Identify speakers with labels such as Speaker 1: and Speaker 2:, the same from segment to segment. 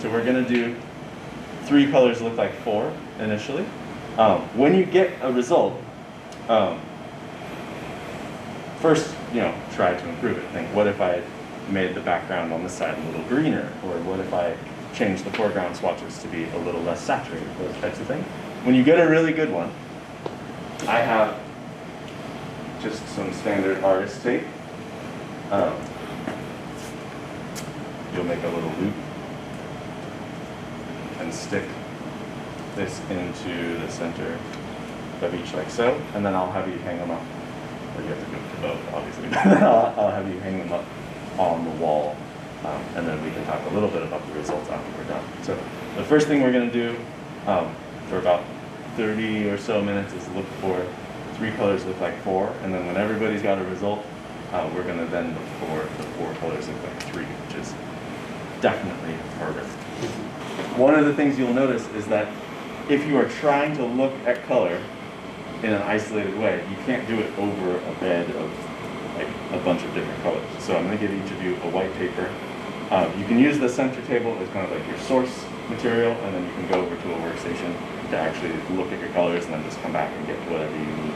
Speaker 1: So we're going to do 3 colors look like 4 initially. When you get a result, first, try to improve it. Think, what if I made the background on this side a little greener? Or what if I changed the foreground swatches to be a little less saturated? Those types of things. When you get a really good one, I have just some standard artist tape. You'll make a little loop and stick this into the center of each like so, and then I'll have you hang them up. Or you have to go to both, obviously. I'll have you hang them up on the wall, and then we can talk a little bit about the results after we're done. So the first thing we're going to do for about 30 or so minutes is look for 3 colors look like 4, and then when everybody's got a result, we're going to then look for the 4 colors look like 3, which is definitely harder. One of the things you'll notice is that if you are trying to look at color in an isolated way, you can't do it over a bed of like a bunch of different colors. So I'm going to give each of you a white paper. You can use the center table as kind of like your source material, and then you can go over to a workstation to actually look at your colors and then just come back and get whatever you need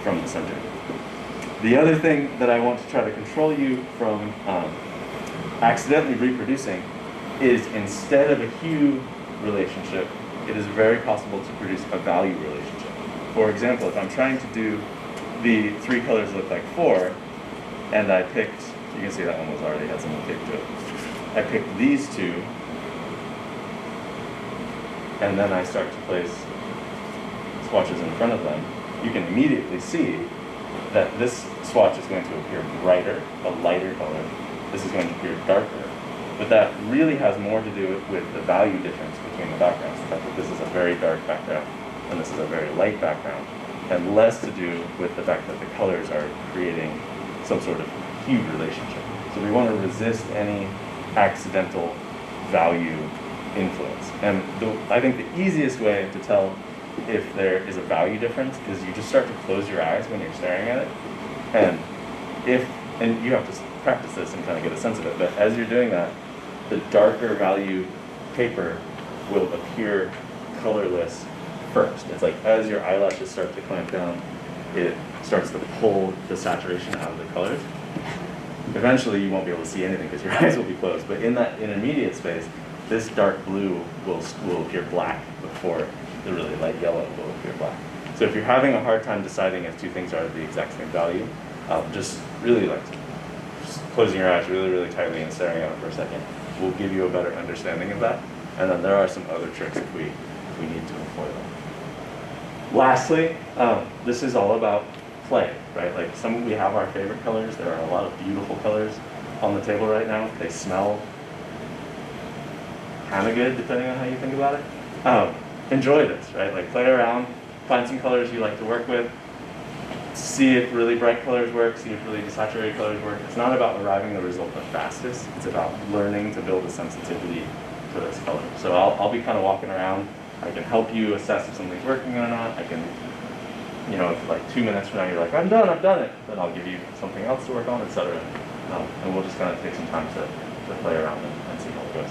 Speaker 1: from the center. The other thing that I want to try to control you from accidentally reproducing is, instead of a hue relationship, it is very possible to produce a value relationship. For example, if I'm trying to do the 3 colors look like 4, and I picked, you can see that one was already had some tape to it. I picked these 2, and then I start to place swatches in front of them, you can immediately see that this swatch is going to appear brighter, a lighter color. This is going to appear darker. But that really has more to do with the value difference between the backgrounds. The fact that this is a very dark background and this is a very light background, and less to do with the fact that the colors are creating some sort of hue relationship. So we want to resist any accidental value influence. And I think the easiest way to tell if there is a value difference is you just start to close your eyes when you're staring at it. And you have to practice this and kind of get a sense of it, but as you're doing that, the darker value paper will appear colorless first. It's like as your eyelashes start to clamp down, it starts to pull the saturation out of the colors. Eventually you won't be able to see anything because your eyes will be closed, but in that intermediate space, this dark blue will appear black before the really light yellow will appear black. So if you're having a hard time deciding if 2 things are the exact same value, just really just closing your eyes really, really tightly and staring at it for a second will give you a better understanding of that. And then there are some other tricks if we need to employ them. Lastly, this is all about play, right? Like we have our favorite colors. There are a lot of beautiful colors on the table right now. They smell kind of good, depending on how you think about it. Enjoy this, right? Like play around, find some colors you like to work with, see if really bright colors work, see if really desaturated colors work. It's not about arriving at the result the fastest. It's about learning to build a sensitivity to this color. So I'll be kind of walking around. I can help you assess if something's working or not. I can, if like 2 minutes from now you're like, I've done it, then I'll give you something else to work on, etc. And we'll just kind of take some time to play around and see how it goes.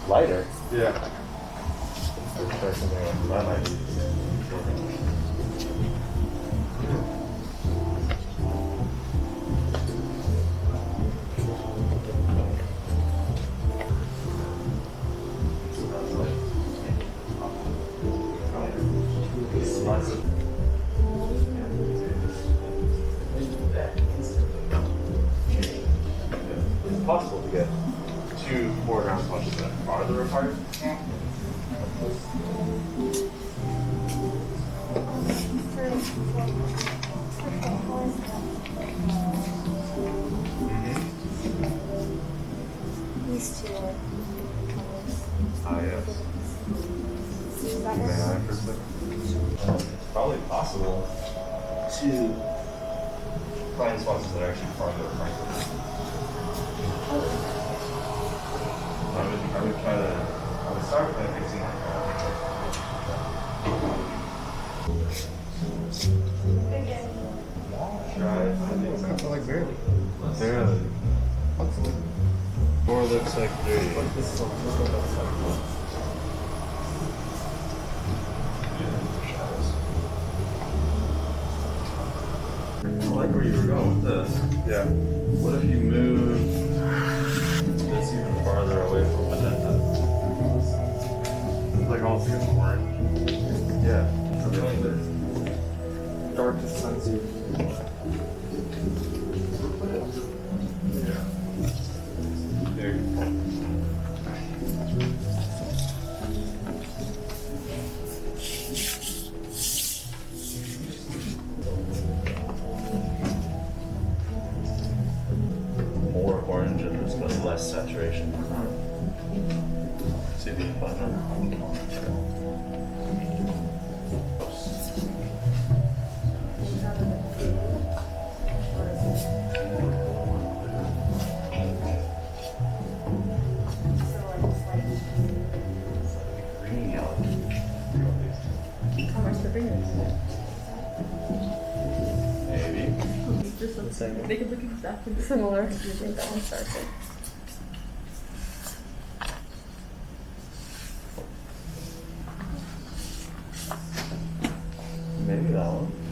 Speaker 1: Lighter?
Speaker 2: Yeah.
Speaker 1: That might be. possible to get two foreground swatches that are farther apart.
Speaker 2: These two are colors.
Speaker 1: Ah, yes.
Speaker 2: Is that
Speaker 1: May I
Speaker 2: what-
Speaker 1: for a second? It's probably possible to find swatches that are actually farther apart. I would try to, I would start by fixing that. Try, I think so.
Speaker 3: Like barely.
Speaker 1: Barely.
Speaker 3: Four looks like three.
Speaker 1: I like where you were going with this.
Speaker 3: Yeah.
Speaker 1: What if you move this even farther away from magenta?
Speaker 3: Like all three orange.
Speaker 1: Yeah. Something like this.
Speaker 3: Dark to sunset.
Speaker 1: Yeah. There you go. More orange in this, but less saturation. See the button? Green yellow.
Speaker 4: How much the fingers?
Speaker 1: Maybe.
Speaker 4: Just look, they could look exactly similar. Do you think that one's darker?
Speaker 1: Maybe that one.